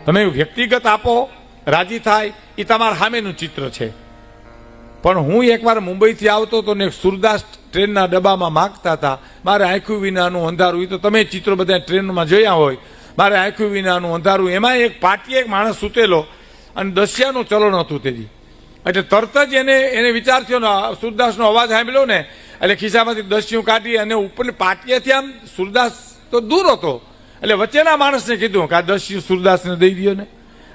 તમે વ્યક્તિગત આપો, રાજી થાય, એ તમારા સામેનું ચિત્ર છે. પણ હું એકવાર મુંબઈથી આવતો હતો ને સુરદાસ ટ્રેનના ડબ્બામાં માગતા હતા, મારે આંખ્યું વિનાનું અંધારું. એ તો તમે ચિત્રો બધા ટ્રેનમાં જોયા હોય. મારે આંખ્યું વિનાનું અંધારું, એમાં એક પાટીએ એક માણસ સૂતેલો અને દસિયાનું ચલણ હતું તેજી. એટલે તરત જ એને વિચાર થયો ને, સુરદાસનો અવાજ સાંભળ્યો ને એટલે ખિસ્સામાંથી દસિયું કાઢી અને ઉપરની પાટીએથી આમ સુરદાસ તો દૂર હતો એટલે વચ્ચેના માણસને કીધું કે આ દસિયું સુરદાસને દઈ દો ને.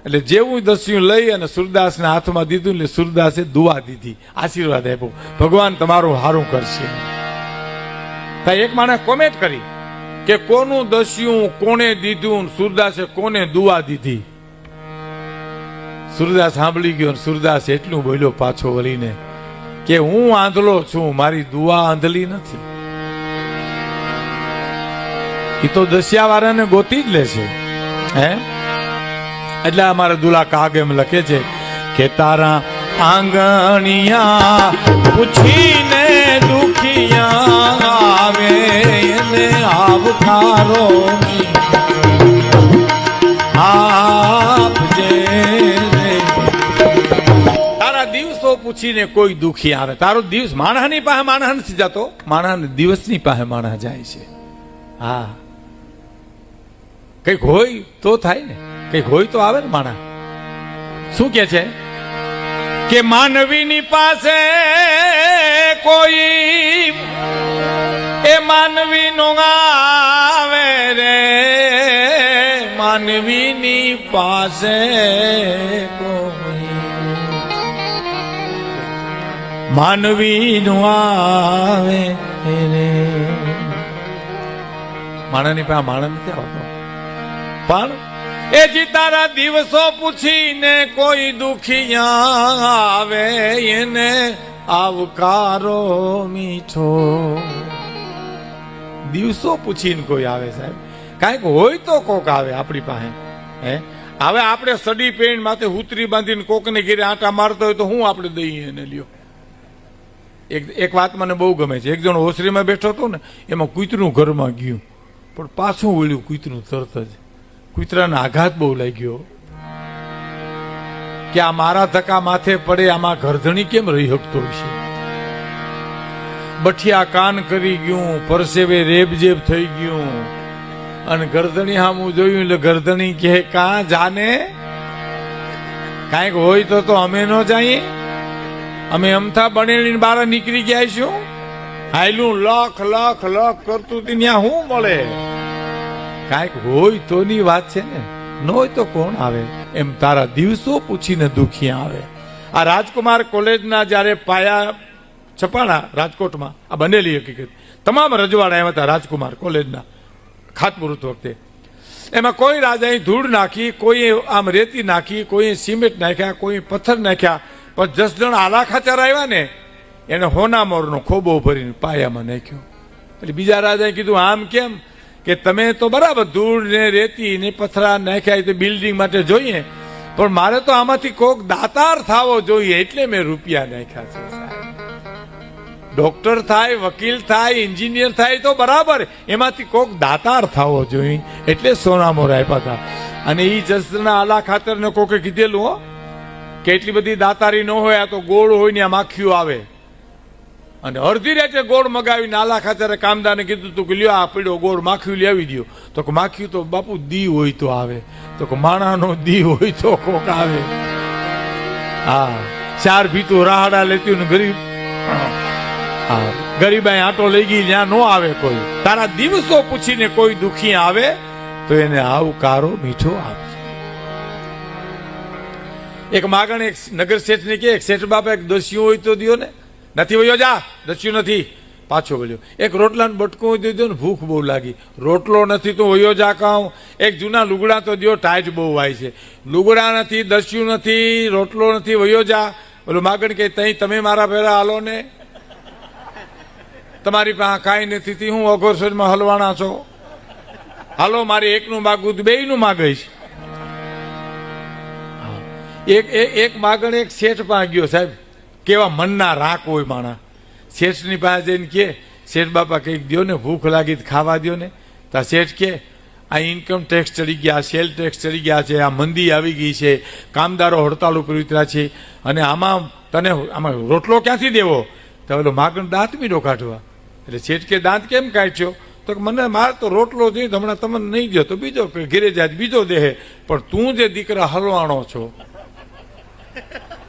એટલે જેવું દસિયું લઈ અને સુરદાસના હાથમાં દીધું એટલે સુરદાસે દુઆ દીધી, આશીર્વાદ આપ્યો, ભગવાન તમારું સારું કરશે. એક માણસે કોમેન્ટ કરી કે કોનું દસિયું કોને દીધું, સુરદાસે કોને દુઆ દીધી. સુરદાસ સાંભળી ગયો. સુરદાસ એટલું બોલ્યો પાછો વળીને કે હું આંધળો છું, મારી દુઆ આંધળી નથી. એ તો દસિયા વાળાને ગોતી જ લેશે. હે એટલે અમારા દુલા કાગ એમ લખે છે કે તારા આંગણિયા પૂછીને દુખિયા આવે એને આવકારો આપજે. તારા દિવસો પૂછીને કોઈ દુખી આવે. તારો દિવસ માણસની પાસે માણસ નથી જતો, માણસ દિવસની પાસે માણસ જાય છે. હા, કઈક હોય તો થાય ને, કઈક હોય તો આવે ને માણસ. શું કે છે કે માનવીની પાસે કોઈ એ માનવી નો આવે રે, માનવીની પાસે કોઈ માનવી નો આવે રે. માણસની પાસે માણસ નથી આવતો. પણ એ જી તારા દિવસો પૂછીને કોઈ દુખિયા આવે એને આવકારો મીઠો. દિવસો પૂછીને કોઈ આવે સાહેબ, કાંઈક હોય તો કોક આવે આપણી પાસે. હે હવે આપણે સડી પેન માથે હુતરી બાંધીને કોકને ઘેરે આંટા મારતો હોય તો હું આપણે દઈએ એને લ્યો. એક વાત મને બહુ ગમે છે. એક જણ ઓસરીમાં બેઠો હતો ને, એમાં કૂતરું ઘરમાં ગયું પણ પાછું વળ્યું કૂતરું તરત જ. કૂતરાને આઘાત બહુ લાગ્યો કે આ મારા ધક્કા માથે પડે, આમાં ગરધણી કેમ રહી શકતો છે. બઠિયા કાન કરી ગયું, પરસેવે રેબજેબ થઈ ગયું અને ગરધણી સામું જોયું એટલે ગરધણી કહે કાં જાને, કાંઈક હોય તો અમે ન જઈએ, અમે અમથા બનેલી બહાર નીકળી ગયા છું. હાયલું લખ લખ લખ કરતું ત્યાં શું મળે. કાંઈક હોય તો ની વાત છે ને, ન હોય તો કોણ આવે. એમ તારા દિવસો પૂછીને દુખી આવે. આ રાજકુમાર કોલેજના જયારે પાયા છપાણા રાજકોટમાં, આ બનેલી હકીકત, તમામ રજવાડા એમાં હતા રાજકુમાર કોલેજના ખાતમુહૂર્ત વખતે. એમાં કોઈ રાજાએ ધૂળ નાખી, કોઈ આમ રેતી નાખી, કોઈ સિમેન્ટ નાખ્યા, કોઈ પથ્થર નાખ્યા, પણ 10 જણ આલા ખાચર આવ્યા ને એને હોનામોરનો ખોબો ભરીને પાયામાં નાખ્યો. એટલે બીજા રાજાએ કીધું આમ કેમ, કે તમે તો બરાબર ધૂળ ને રેતી ને પથરા નાખ્યા તો બિલ્ડિંગ માટે જોઈએ, પણ મારે તો આમાંથી કોક દાતાર થાવો જોઈએ એટલે મેં રૂપિયા નાખ્યા છે. ડોક્ટર થાય, વકીલ થાય, એન્જિનિયર થાય તો બરાબર, એમાંથી કોક દાતાર થાવો જોઈએ એટલે સોનામોર આપ્યા હતા. અને એ જસના આલા ખાતર ને કોકે કીધેલું હો કે એટલી બધી દાતારી ન હોય, આ તો ગોળ હોય ને આ માખીઓ આવે. અને અડધી રાતે ગોળ મગાવીને આલા ખાતરે કામદારને કીધું તું કે લ્યો આ પડ્યો ગોળ, માખીયું લાવી દો. તો કે માખીયું તો બાપુ દી હોય તો આવે, તો કે માણાનો દી હોય તો કોક આવે. હા, 4 ભીતું રાહડા લેતી ને ગરીબ, હા ગરીબાઈ આટો લઈ ગઈ ત્યાં ન આવે કોઈ. તારા દિવસો પૂછીને કોઈ દુખી આવે તો એને આવકારો મીઠો આપશે. એક માગણ એક નગર શેઠ ને કે શેઠ બાપા એક દસ્યું હોય તો દિયો ને. નથી વયો જા, દસ્યું નથી, પાછો વળ્યો. એક રોટલાનું બટકું દીધું ને ભૂખ બહુ લાગી, રોટલો નથી તો વયો જા કહું. એક જૂના લુગડા તો દિયો, ટાઈટ બહુ વાય છે. લુગડા નથી, દસ્યું નથી, રોટલો નથી, વયો જા. ઓલું માગણ કે તઈ તમે મારા ભેરા હાલો ને, તમારી પાસે કાંઈ નથી, હું અઘોરસરમાં હલવાણા છો, હાલો મારે એકનું માગું બેયનું માગીશ. એક માગણ એક શેઠ પાસે ગયો. સાહેબ કેવા મનના રાખ હોય માણા. શેઠની પાસે જઈને કે શેઠ બાપા કંઈક દો ને, ભૂખ લાગી તો ખાવા દો ને. તા શેઠ કે આ ઇન્કમ ટેક્સ ચડી ગયા, સેલ ટેક્સ ચડી ગયા છે, આ મંદી આવી ગઈ છે, કામદારો હડતાલ ઉપર ઉતર્યા છે, અને આમાં રોટલો ક્યાંથી દેવો? તો ઓલો માગણ દાંત મીડો કાઢવા. એટલે શેઠ કે દાંત કેમ કાઢ્યો? તો મને મારે તો રોટલો જોઈએ, હમણાં તમને નહીં ગયો તો બીજો ઘેરે જાય બીજો દેહે, પણ તું જે દીકરા હલવાણો છો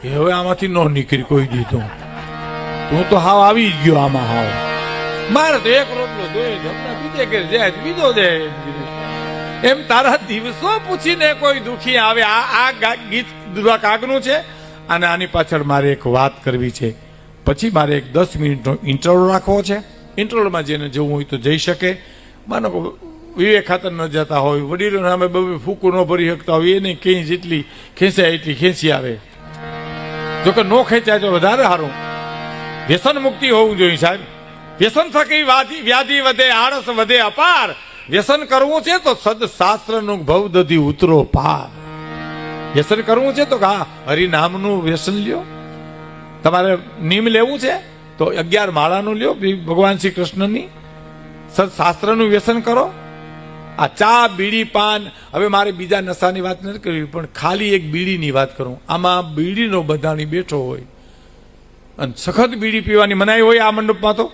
એ હવે આમાંથી ન નીકળી કોઈ દીધું. તું તો હાવ આવી જ ગયો આમાં. હાવ મારે તો એક રોટલો જોઈએ છે, હમણાં બીજે ઘેર જાય બીજો દે. એમ તારા દિવસો પૂછીને કોઈ દુખી આવે. આ ગીત કાગનું છે, અને આની પાછળ મારે એક વાત કરવી છે. પછી મારે એક 10 મિનિટનો ઇન્ટરવ્યુ રાખવો છે. ઇન્ટરવ્યુમાં જેને જવું હોય તો જઈ શકે. માનો કે વિવેક ખાતર ન જતા હોય, વડીલો સામે ફૂકું ન ભરી શકતા હોય, એને ક્યાંય જેટલી ખેંચાય એટલી ખેંચી આવે. જોકે નો ખેંચાય તો વધારે સારું. વ્યસન મુક્તિ હોવું જોઈએ સાહેબ. વ્યસન થકી વ્યાધિ વધે, આળસ વધે અપાર. વ્યસન કરવું છે તો સદશાસ્ત્રનું ભવદધી ઉતરો પાર. વ્યસન કરવું છે તો હરિનામનું વ્યસન લ્યો. તમારે નીમ લેવું છે તો 11 માળાનું લ્યો, ભગવાન શ્રી કૃષ્ણની. સદશાસ્ત્રનું વ્યસન કરો. આ ચા, બીડી, પાન, હવે મારે બીજા નશાની વાત નથી કરવી, પણ ખાલી એક બીડીની વાત કરું. આમાં બીડીનો બધાની બેઠો હોય અને સખત બીડી પીવાની મનાઈ હોય આ મંડપમાં તો,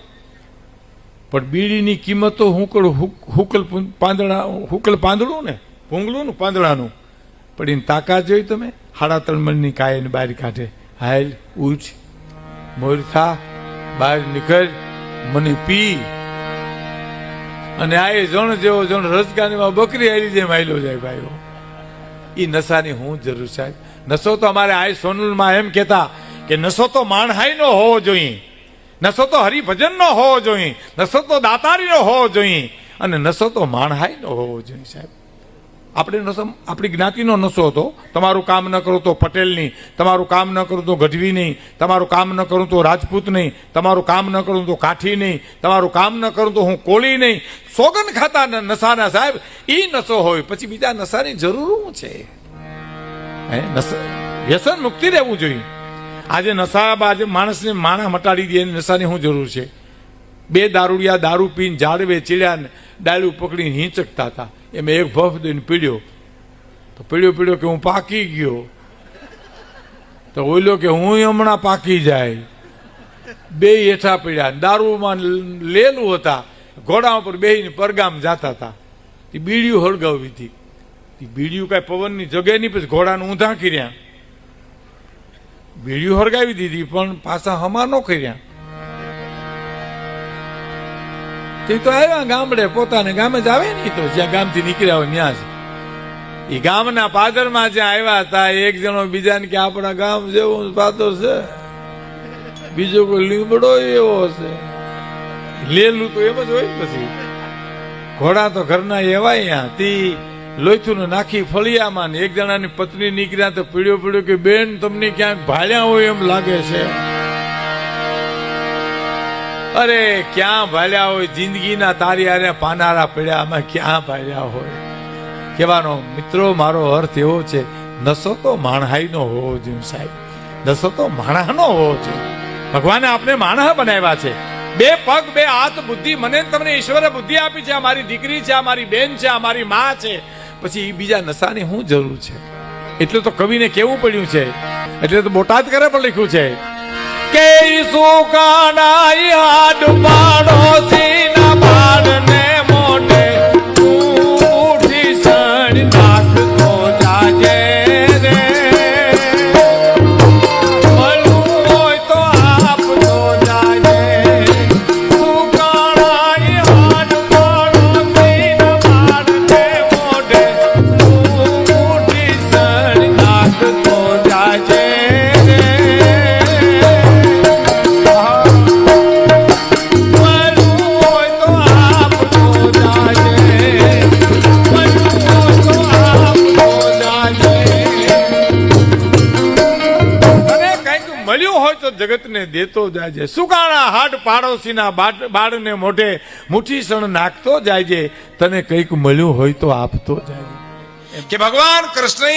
પણ બીડીની કિંમત તો હુકલ પાંદડું ને ભૂંગળું ને પાંદડાનું, પણ એની તાકાત જોઈ તમે? 3.5 મણની કાયને બહાર કાઢે. હાલ ઉઠ, મોરથા, બહાર નીકળ, મને પી. અને આ જણ જેવો જણ રજગાનીમાં બકરી આલી જેમ આયલો જાય ભાઈઓ. એ નશાની હું જરૂર સાહેબ? નશો તો અમારે આ સોનલમાં એમ કહેતા કે નશો તો માણહાઈ નો હોવો જોઈએ, નશો તો હરિભજન નો હોવો જોઈએ, નશો તો દાતારી નો હોવો જોઈએ, અને નશો તો માણહાઈ નો હોવો જોઈએ સાહેબ. આપણે નશો આપણી જ્ઞાતિનો નશો હતો. તમારું કામ ન કરું તો પટેલ નહીં, તમારું કામ ન કરું તો ગઢવી નહીં, તમારું કામ ન કરું તો રાજપૂત નહીં, તમારું કામ ન કરું તો કાઠી નહીં, તમારું કામ ન કરું તો હું કોળી નહીં. સોગન ખાતા નશાના સાહેબ એ નશો હોય. પછી બીજા નશાની જરૂર શું છે? વ્યસન મુક્તિ રહેવું જોઈએ. આજે નશાબાજ માણસને માણા મટાડી દે, નશાની શું જરૂર છે? 2 દારૂડિયા દારૂ પીને ઝાડવે ચીડ્યા ને ડાળું પકડીને હિંચકતા હતા. એમાં એક ભફ દઈને પીડ્યો તો પીડ્યો કે હું પાકી ગયો, તો ઓઈલો કે હું હમણાં પાકી જાય. 2 હેઠા પીડ્યા, દારૂમાં લેલું હતા, ઘોડા ઉપર બેહીને પરગામ જતા હતા. એ બીડીયું હળગાવી હતી. બીડીયું કાંઈ પવનની જગ્યાએ નહીં, પછી ઘોડાને ઊંધા કર્યા. બીડીયું હળગાવી દીધી પણ પાછા હમા ન કર્યા. તે તો આવ્યા ગામડે, પોતાને ગામે જ આવે ને, તો જ્યાં ગામથી નીકળ્યા હોય ત્યાં જ. એ ગામના પાદરમાં જ્યાં આવ્યા હતા, એક જણો બીજાને કે આપણા ગામ જેવું પાદર છે, બીજો કોઈ લીમડો એવો છે. લેલું તો એમ જ હોય. પછી ઘોડા તો ઘરના એવા અહીંયા તી લોહીથું નાખી ફળિયામાં. ને એક જણાની પત્ની નીકળ્યા તો પીડ્યો કે બેન તમને ક્યાંક ભાળ્યા હોય એમ લાગે છે. અરે ક્યાં ભાલ્યા હોય? જિંદગીના તારી આરે પાનારા પડ્યા, આમાં ક્યાં ભાલ્યા હોય? કહેવાનો મિત્રો મારો અર્થ એવો છે, નશો તો માણહાઈનો હોવો જોઈએ સાહેબ. નશો તો માણસનો હોવો જોઈએ. ભગવાને આપણે માણસ બનાવ્યા છે. 2 પગ 2 હાથ બુદ્ધિ મને તમને ઈશ્વરે બુદ્ધિ આપી છે. અમારી દીકરી છે, અમારી બેન છે, અમારી માં છે. પછી બીજા નશાની શું જરૂર છે? એટલે તો કવિને કેવું પડ્યું છે, એટલે તો બોટાદ કરે પણ લખ્યું છે કે સુકાનાઈ હાડ પાડોશીના બાળને મોઢે ઉઠી સણ નાખતો જાજે રે. મળવું હોય તો આપતો જાજે. સુકાનાઈ હાડ પાડોશીના બાળને મોઢે ઉઠી સણ નાખતો જાજે. જગતને દેતો જાયજે. સુકાણા હાડ પાડોશીના બાળને મોઢે મુઠ્ઠી સણ નાખતો જાયજે. તને કંઈક મળ્યું હોય તો આપતો જાયજે. કે ભગવાન કૃષ્ણએ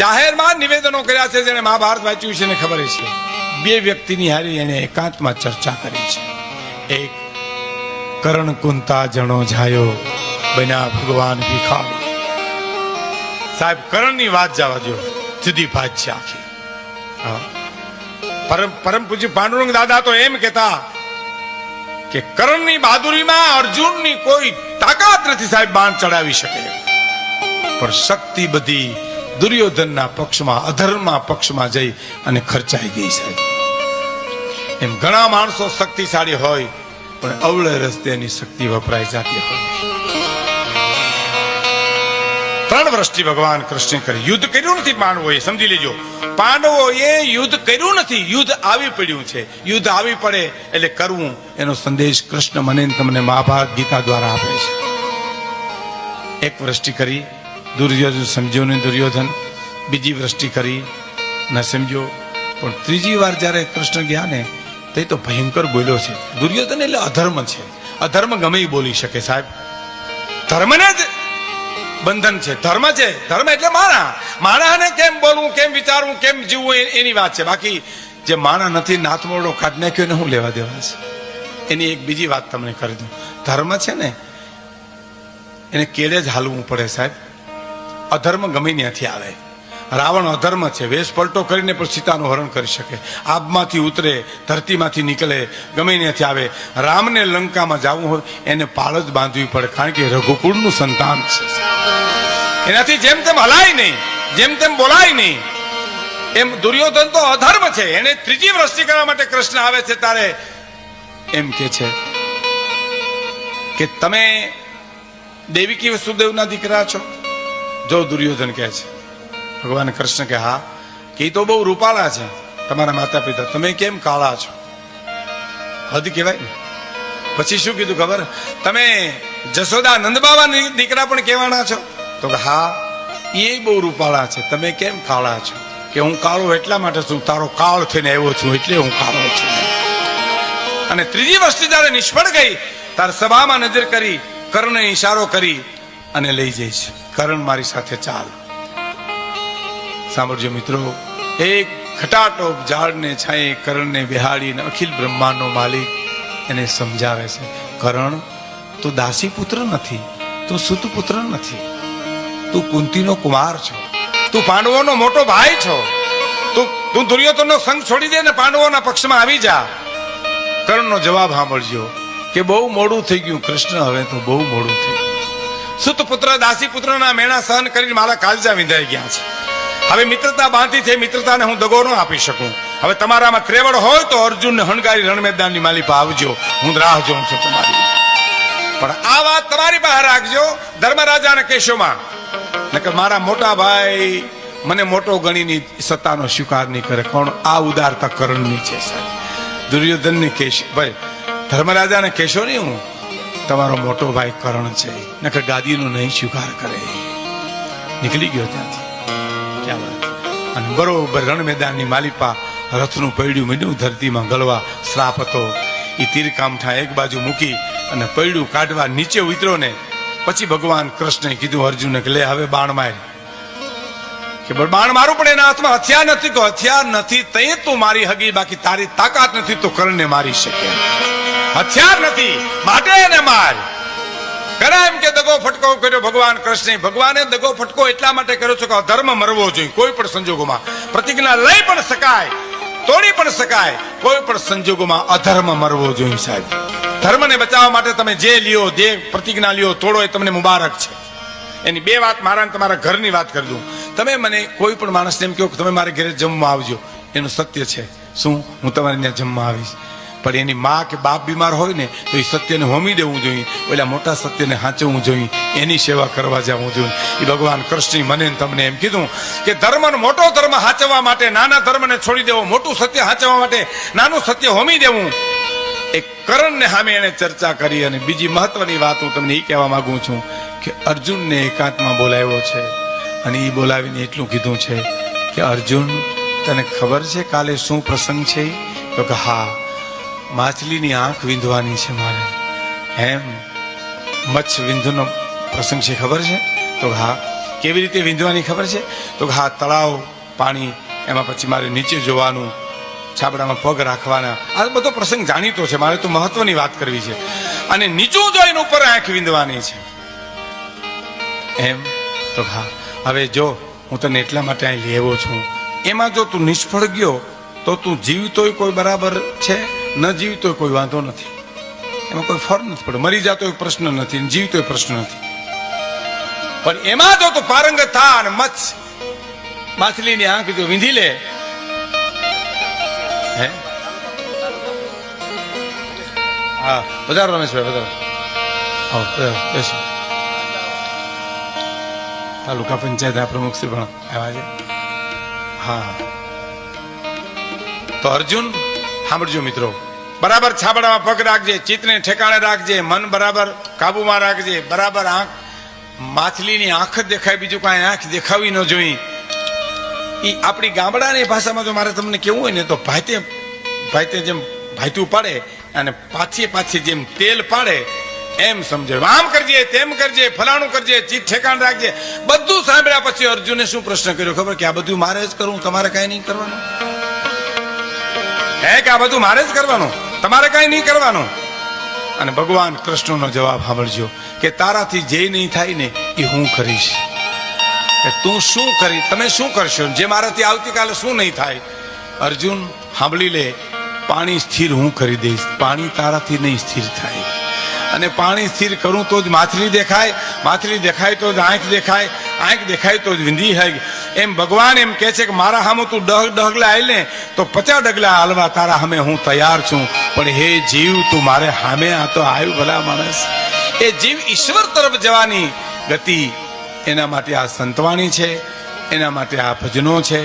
જાહેરમાં નિવેદનો કર્યા છે. જેને મહાભારત વાંચ્યું છે એને ખબર છે. 2 વ્યક્તિની હારી એને એકાંતમાં ચર્ચા કરી છે. એક કર્ણ કુંતા જણો જાયો, બન્યા ભગવાન ભિખારી. સાહેબ કરણની વાત જવા દો, જુદી વાત છે આખી. હા, પરમ પૂજ્ય પાંડુરંગ દાદા તો એમ કહેતા કે કરણની બહાદુરીમાં અર્જુનની કોઈ તાકાત નથી સાહેબ, બાણ ચડાવી શકે, પણ શક્તિ બધી દુર્યોધનના પક્ષમાં, અધર્મના પક્ષમાં જઈ અને ખર્ચાઈ ગઈ સાહેબ. એમ ઘણા માણસો શક્તિશાળી હોય પણ અવળે રસ્તે એની શક્તિ વપરાઈ જતી હોય. 3 વર્ષથી ભગવાન કૃષ્ણે કરી યુદ્ધ કર્યું નથી પાંડવોએ, સમજી લેજો. પાંડવોએ યુદ્ધ કર્યું નથી, યુદ્ધ આવી પડ્યું છે. યુદ્ધ આવી પડે એટલે કરવું, એનો સંદેશ કૃષ્ણ મને તમને મહાભારત ગીતા દ્વારા આપે છે. 1 વૃષ્ટિ કરી, દુર્યોધન સમજ્યો નહીં, દુર્યોધન. બીજી વૃષ્ટિ કરી, ન સમજ્યો. પણ ત્રીજી વાર જયારે કૃષ્ણ ગયા ને તે તો ભયંકર બોલ્યો છે. દુર્યોધન એટલે અધર્મ છે, અધર્મ ગમે એ બોલી શકે સાહેબ. ધર્મને જ બંધન છે, ધર્મ છે. ધર્મ એટલે માણાને કેમ બોલવું, કેમ વિચારવું, કેમ જીવવું એની વાત છે. બાકી જે માણા નથી નાથ મોરડો કાઢ નાખ્યો ને હું લેવા દેવા છે. એની એક બીજી વાત તમને કરી દઉં. ધર્મ છે ને એને કેળે જ હાલવું પડે સાહેબ. અધર્મ ગમે ત્યાંથી આવે. રાવણ અધર્મ છે, વેશ પલટો કરીને પણ સીતાનું હરણ કરી શકે. આબમાંથી ઉતરે, ધરતીમાંથી નીકળે, ગમે ત્યાંથી આવે. રામને લંકામાં જવું હોય એને પાળ જ બાંધવી પડે, કારણ કે રઘુકુળનું સંતાન છે. એનાથી જેમ તેમ હલાય નહીં, જેમ તેમ બોલાય નહીં. એમ દુર્યોધન તો અધર્મ છે, એને ત્રીજી વૃષ્ટિ કરવા માટે કૃષ્ણ આવે છે ત્યારે એમ કે છે કે તમે દેવકી વસુદેવના દીકરા છો. જો દુર્યોધન કહે છે, ભગવાન કૃષ્ણ કે હા, કે તો બહુ રૂપાળા છે તમારા માતા પિતા, તમે કેમ કાળા છો? હદ કહેવાય ને. પછી શું કીધું ખબર? તમે જશોદા નંદબાબાના દીકરા પણ કહેવાના છો? તો હા, એ બહુ રૂપાળા છે, તમે કેમ કાળા છો? કે હું કાળો એટલા માટે છું, તારો કાળ થઈને આવ્યો છું એટલે હું કાળો છું. અને ત્રીજી વસ્તુ જયારે નિષ્ફળ ગઈ ત્યારે સભામાં નજર કરી, કર્ણને ઈશારો કરી અને લઈ જઈશ. કર્ણ મારી સાથે ચાલ. સાંભળજો મિત્રો, એક ખટાટોપ ઝાડને છાંયે કર્ણને બેહાડીને અખિલ બ્રહ્માંડનો માલિક એને સમજાવે છે, કર્ણ તું દાસી પુત્ર નથી, તું સુત પુત્ર નથી, તું કુંતીનો કુમાર છો, તું પાંડવોનો મોટો ભાઈ છો. તું દુર્યોધનનો સંગ છોડી દે ને પાંડવોના પક્ષમાં આવી જા. કર્ણનો જવાબ સાંભળજો કે બહુ મોડું થઈ ગયું કૃષ્ણ, હવે તો બહુ મોડું થઈ ગયું. સુત પુત્ર દાસી પુત્રના મેણા સહન કરીને મારા કાળજા વિંધાઈ ગયા છે. હવે મિત્રતા બાંધી છે, મિત્રતાને હું દગો ન આપી શકું. હવે તમારામાં ત્રેવડ હોય તો અર્જુનને હણગારી રણ મેદાનની માલી પર આવજો, હું રાહ જોઉં છું તમારી. પણ આ વાત તમારી પાસે રાખજો ધર્મરાજાના કેશોમાં, નકર મારા મોટા ભાઈ મને મોટો ગણીની સત્તાનો સ્વીકાર નહીં કરે. કોણ? આ ઉદારતા કર્ણની છે સાહેબ. દુર્યોધનને કેશ ભાઈ, ધર્મરાજાને કેશો નહીં, હું તમારો મોટો ભાઈ કર્ણ છે, નકર ગાદીનો નહીં સ્વીકાર કરે. નીકળી ગયો ત્યાંથી. અને બરોબર રણ મેદાનની માલિપા રથનું પૈડું મીંડું ધરતીમાં ગળવા, શ્રાપ હતો. એ તીરકામઠા એક બાજુ મૂકી અને પૈડું કાઢવા નીચે ઉતર્યો ને પછી ભગવાન કૃષ્ણે કીધું અર્જુનને કે લે હવે બાણ માર. કે બાણ મારું પણ એના હાથમાં હથિયાર નથી. તો હથિયાર નથી તે તું મારી હગી, બાકી તારી તાકાત નથી તો કર્ણને મારી શકે. હથિયાર નથી માટે એને માર. ઘણા એમ કે દગો ફટકો કર્યો ભગવાન કૃષ્ણે. ભગવાને દગો ફટકો એટલા માટે કર્યો છે કે અધર્મ મરવો જોઈએ. કોઈ પણ સંજોગોમાં પ્રતિજ્ઞા લઈ પણ શકાય, તોડી પણ શકાય, કોઈ પણ સંજોગોમાં અધર્મ મરવો જોઈએ સાહેબ. ધર્મને બચાવવા માટે તમે જે લ્યો, જે પ્રતિજ્ઞા લ્યો, તોડો એ તમને મુબારક છે. એની બે વાત મારા તમારા ઘરની વાત કરી દઉં. તમે મને કોઈ પણ માણસને એમ કહો કે તમે મારે ઘરે જમવા આવજો, એનું સત્ય છે શું? હું તમારે ત્યાં જમવા આવીશ. પણ એની માં કે બાપ બીમાર હોય ને તો એ સત્યને હોમી દેવું જોઈએ, ઓલા મોટા સત્યને હાંચવવું જોઈએ, એની સેવા કરવા જવું જોઈએ. એ ભગવાન કૃષ્ણ મને તમને એમ કીધું કે ધર્મનો મોટો ધર્મ હાંચવા માટે નાના ધર્મને છોડી દેવો, મોટું સત્ય હાંચવા માટે નાનું સત્ય હોમી દેવું. એક કર્ણને સામે એને ચર્ચા કરી. અને બીજી મહત્વની વાત હું તમને એ કહેવા માંગુ છું કે અર્જુનને એકાંતમાં બોલાવ્યો છે અને એ બોલાવીને એટલું કીધું છે કે અર્જુન તને ખબર છે કાલે શું પ્રસંગ છે? તો કે હા, માછલીની આંખ વીંધવાની છે મારે. એમ મચ્છ વિંધુનો પ્રસંગ છે, ખબર છે? તો હા. કેવી રીતે વિંધવાની ખબર છે? તો હા, તળાવ પાણી, એમાં પછી મારે નીચે જોવાનું, છાબડામાં પગ રાખવાના, આ બધો પ્રસંગ જાણીતો છે. મારે તો મહત્વની વાત કરવી છે. અને નીચું જોઈને ઉપર આંખ વિંધવાની છે. એમ તો હા, હવે જો હું તને એટલા માટે અહીં લેવો છું, એમાં જો તું નિષ્ફળ ગયો તો તું જીવતોય કોઈ બરાબર છે, ન જીવતોય કોઈ વાંધો નથી, એમાં કોઈ ફરક નથી પડે. મરી જતો પ્રશ્ન નથી, જીવતો પ્રશ્ન નથી. પણ એમાં જો તું પારંગત થા અને માછલીની આંખ જો વીંધી લે, હે હા વધારો રમેશભાઈ વધારો, બેસો. તાલુકા પંચાયત પ્રમુખ શ્રી પણ આવ્યા છે. હા તો અર્જુન સાંભળજો મિત્રો, બરાબર છાબડામાં પગ રાખજે, ચિત્તને ઠેકાણે રાખજે, મન બરાબર કાબુમાં રાખજે, બરાબર આંખ, માછલીની આંખ જ દેખાય, બીજું કાંઈ આંખ દેખાવી ન જોઈ. એ આપણી ગામડાની ભાષામાં જો મારે તમને કેવું હોય ને તો ભાઈતે જેમ ભાઈતું પાડે અને પાછી જેમ તેલ પાડે એમ સમજે. આમ કરજે, તેમ કરજે, ફલાણું કરજે, ચિત્ત ઠેકાણ રાખજે. બધું સાંભળ્યા પછી અર્જુને શું પ્રશ્ન કર્યો ખબર? કે આ બધું મારે જ કરવું, તમારે કઈ નહીં કરવાનું? હે કે આ બધું મારે જ કરવાનું, તમારે કઈ નહીં કરવાનું? અને ભગવાન કૃષ્ણનો જવાબ સાંભળજો કે તારાથી જે નહીં થાય ને એ હું કરીશ. કે તું શું કરી, તમે શું કરશો, જે મારાથી આવતીકાલે શું નહીં થાય. અર્જુન સાંભળી લે, પાણી સ્થિર હું કરી દઈશ, પાણી તારાથી નહીં સ્થિર થાય. અને પાણી સ્થિર કરું તો જ માછલી દેખાય, માછલી દેખાય તો જ આંખ દેખાય, આંખ દેખાય તો જ વિંધી હોય. એમ ભગવાન એમ કહે છે કે મારા સામે તું 10 ડગલા આવી ને તો 50 ડગલા હાલવા તારા સામે હું તૈયાર છું. પણ હે જીવ, તું મારે સામે આ તો આવ્યું ભલા માણસ. એ જીવ ઈશ્વર તરફ જવાની ગતિ, એના માટે આ સંતવાણી છે, એના માટે આ ભજનો છે,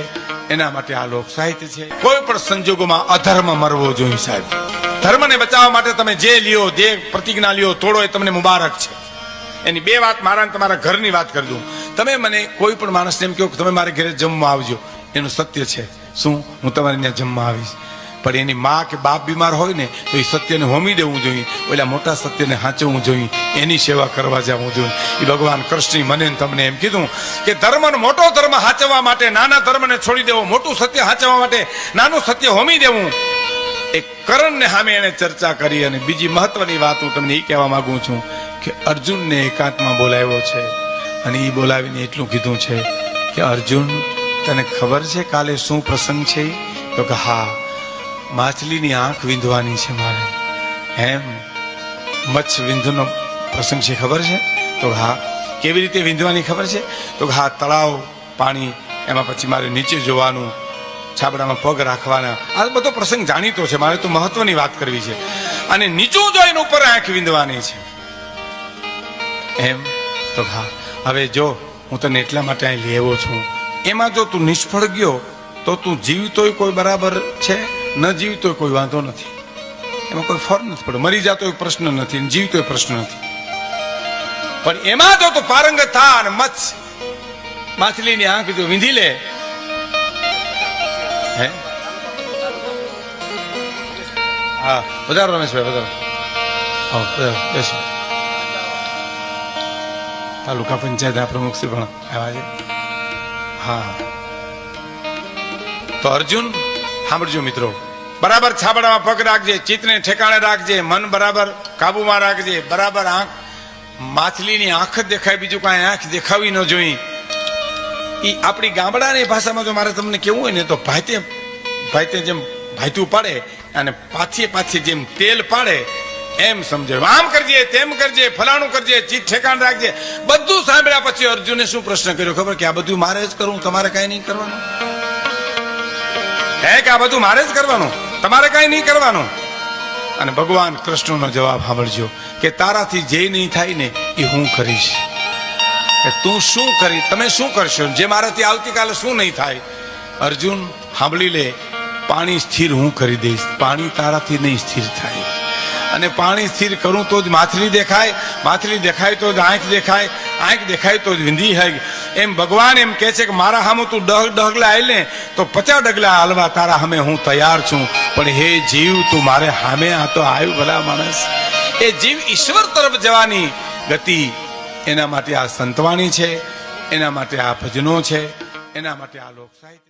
એના માટે આ લોક સાહિત્ય છે. કોઈ પણ સંજોગોમાં અધર્મ મરવો જોઈએ સાહેબ. ધર્મને બચાવવા માટે તમે જે લ્યો, જે પ્રતિજ્ઞા લ્યો, તોડો એ તમને મુબારક છે. એની બે વાત મારા અને તમારા ઘરની વાત કરી દઉં. તમે મને કોઈ પણ માણસને એમ કહો કે તમે મારે ઘરે જમવા આવજો, એનું સત્ય છે શું? હું તમારે ત્યાં જમવા આવીશ. પણ એની મા કે બાપ બીમાર હોય ને તો એ સત્યને હોમી દેવું જોઈએ, ઓલા મોટા સત્યને હાંચવવું જોઈએ, એની સેવા કરવા જવું જોઈએ. એ ભગવાન કૃષ્ણ મને તમને એમ કીધું કે ધર્મનો મોટો ધર્મ હાંચવવા માટે નાના ધર્મને છોડી દેવો, મોટું સત્ય હાંચવવા માટે નાનું સત્ય હોમી દેવું. એક કરણને સામે એને ચર્ચા કરી. અને બીજી મહત્વની વાત હું તમને એ કહેવા માંગુ છું કે અર્જુનને એકાંતમાં બોલાવ્યો છે અને એ બોલાવીને એટલું કીધું છે કે અર્જુન, તને ખબર છે કાલે શું પ્રસંગ છે? તો કે હા, માછલીની આંખ વીંધવાની છે મારે. એમ મત્સ્ય વિંધનો પ્રસંગ છે, ખબર છે? તો હા. કેવી રીતે વીંધવાની ખબર છે? તો હા, તળાવ પાણી, એમાં પછી મારે નીચે જોવાનું, છાબડામાં પગ રાખવાના, આ બધો પ્રસંગ જાણીતો છે, મારે તો મહત્વની વાત કરવી છે. અને નીચું જોઈને ઉપર આંખ વીંધવાની છે. એમ તો હા, હવે જો હું તને એટલા માટે અહીં લેવો છું, એમાં જો તું નિષ્ફળ ગયો તો તું જીવતોય કોઈ બરાબર છે, ન જીવતોય કોઈ વાંધો નથી, એમાં કોઈ ફરક નથી પડે. મરી જતો પ્રશ્ન નથી, જીવતો પ્રશ્ન નથી. પણ એમાં જો તું પારંગત થા અને માછલીની આંખ જો વીંધી લે, હે હા વધારો રમેશભાઈ વધારો, બેસો. તાલુકા પંચાયત પ્રમુખ શ્રી પણ આવ્યા છે. હા તો અર્જુન સાંભળજો મિત્રો, બરાબર છાબડામાં પગ રાખજે, ચિત્તને ઠેકાણે રાખજે, મન બરાબર કાબુમાં રાખજે, બરાબર આંખ, માછલીની આંખ જ દેખાય, બીજું કાંઈ આંખ દેખાવી ન જોઈ. એ આપણી ગામડાની ભાષામાં જો મારે તમને કેવું હોય ને તો ભાઈતે જેમ ભાઈતું પાડે અને પાછી જેમ તેલ પાડે એમ સમજે. આમ કરજે, તેમ કરજે, ફલાણું કરજે, ચિત્ત ઠેકાણ રાખજે. બધું સાંભળ્યા પછી અર્જુને શું પ્રશ્ન કર્યો ખબર? કે આ બધું મારે જ કરવું, તમારે કઈ નહીં કરવાનું? હે કે આ બધું મારે જ કરવાનું, તમારે કઈ નહીં કરવાનું? અને ભગવાન કૃષ્ણનો જવાબ સાંભળજો કે તારાથી જે નહીં થાય ને એ હું કરીશ. કે તું શું કરી, તમે શું કરશો, જે મારાથી આવતીકાલે શું નહીં થાય. અર્જુન સાંભળી લે, પાણી સ્થિર હું કરી દઈશ, પાણી તારાથી નહીં સ્થિર થાય. અને પાણી સ્થિર કરું તો જ માછલી દેખાય, માછલી દેખાય તો જ આંખ દેખાય, આંખ દેખાય તો જ વિંધી હોય. એમ ભગવાન એમ કહે છે કે મારા સામે તું 10 ડગલા આવી ને તો 50 ડગલા હાલવા તારા સામે હું તૈયાર છું. પણ હે જીવ, તું મારે સામે આ તો આવ્યું ભલા માણસ. એ જીવ ઈશ્વર તરફ જવાની ગતિ, એના માટે આ સંતવાણી છે, એના માટે આ ભજનો છે, એના માટે આ લોક સાહિત્ય.